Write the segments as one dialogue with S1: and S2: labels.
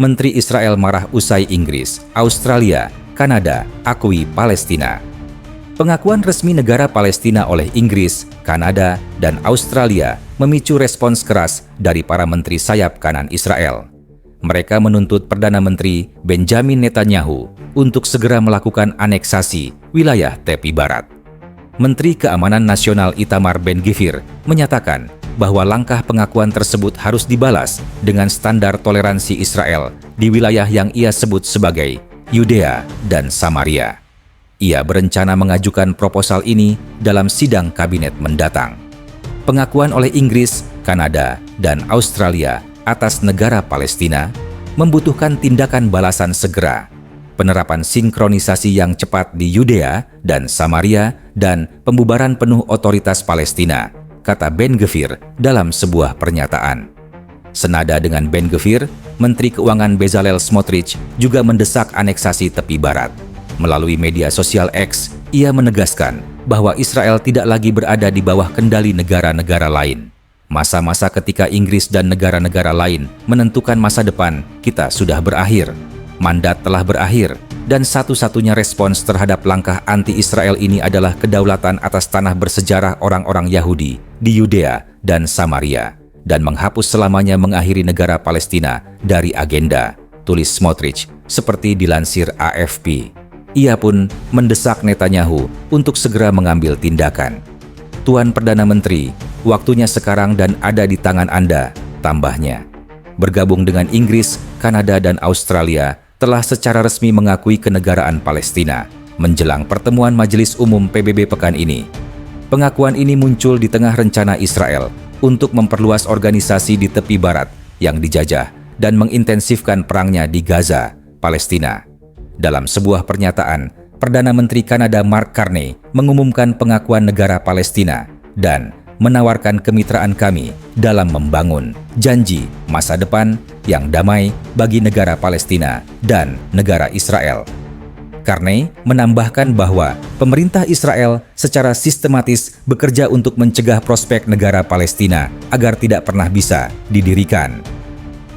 S1: Menteri Israel marah usai Inggris, Australia, Kanada akui Palestina. Pengakuan resmi negara Palestina oleh Inggris, Kanada, dan Australia memicu respons keras dari para menteri sayap kanan Israel. Mereka menuntut Perdana Menteri Benjamin Netanyahu untuk segera melakukan aneksasi wilayah tepi barat. Menteri Keamanan Nasional Itamar Ben-Gvir menyatakan bahwa langkah pengakuan tersebut harus dibalas dengan standar toleransi Israel di wilayah yang ia sebut sebagai Yudea dan Samaria. Ia berencana mengajukan proposal ini dalam sidang kabinet mendatang. Pengakuan oleh Inggris, Kanada, dan Australia atas negara Palestina membutuhkan tindakan balasan segera, penerapan sinkronisasi yang cepat di Yudea dan Samaria, dan pembubaran penuh otoritas Palestina, kata Ben-Gvir dalam sebuah pernyataan. Senada dengan Ben-Gvir, Menteri Keuangan Bezalel Smotrich juga mendesak aneksasi tepi barat. Melalui media sosial X, ia menegaskan bahwa Israel tidak lagi berada di bawah kendali negara-negara lain. Masa-masa ketika Inggris dan negara-negara lain menentukan masa depan kita sudah berakhir. Mandat telah berakhir, dan satu-satunya respons terhadap langkah anti-Israel ini adalah kedaulatan atas tanah bersejarah orang-orang Yahudi di Yudea dan Samaria, dan menghapus selamanya mengakhiri negara Palestina dari agenda, tulis Smotrich, seperti dilansir AFP. Ia pun mendesak Netanyahu untuk segera mengambil tindakan. Tuan Perdana Menteri, waktunya sekarang dan ada di tangan Anda, tambahnya. Bergabung dengan Inggris, Kanada, dan Australia telah secara resmi mengakui kenegaraan Palestina menjelang pertemuan Majelis Umum PBB pekan ini. Pengakuan ini muncul di tengah rencana Israel untuk memperluas organisasi di tepi barat yang dijajah dan mengintensifkan perangnya di Gaza, Palestina. Dalam sebuah pernyataan, Perdana Menteri Kanada Mark Carney mengumumkan pengakuan negara Palestina dan menawarkan kemitraan kami dalam membangun janji masa depan yang damai bagi negara Palestina dan negara Israel. Carney menambahkan bahwa pemerintah Israel secara sistematis bekerja untuk mencegah prospek negara Palestina agar tidak pernah bisa didirikan.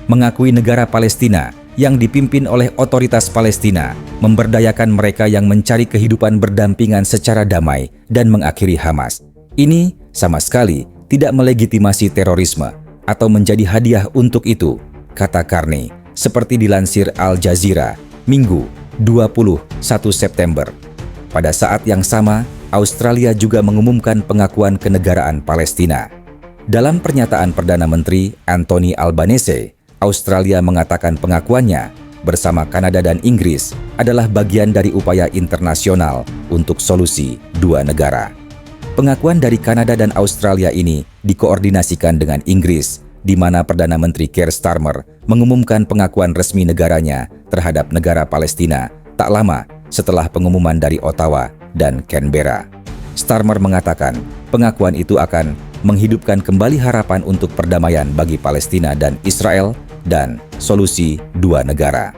S1: Mengakui negara Palestina yang dipimpin oleh otoritas Palestina memberdayakan mereka yang mencari kehidupan berdampingan secara damai dan mengakhiri Hamas. Ini sama sekali tidak melegitimasi terorisme atau menjadi hadiah untuk itu, kata Carney, seperti dilansir Al Jazeera, Minggu, 21 September. Pada saat yang sama, Australia juga mengumumkan pengakuan kenegaraan Palestina. Dalam pernyataan Perdana Menteri Anthony Albanese, Australia mengatakan pengakuannya bersama Kanada dan Inggris adalah bagian dari upaya internasional untuk solusi dua negara. Pengakuan dari Kanada dan Australia ini dikoordinasikan dengan Inggris, di mana Perdana Menteri Keir Starmer mengumumkan pengakuan resmi negaranya terhadap negara Palestina tak lama setelah pengumuman dari Ottawa dan Canberra. Starmer mengatakan pengakuan itu akan menghidupkan kembali harapan untuk perdamaian bagi Palestina dan Israel dan solusi dua negara.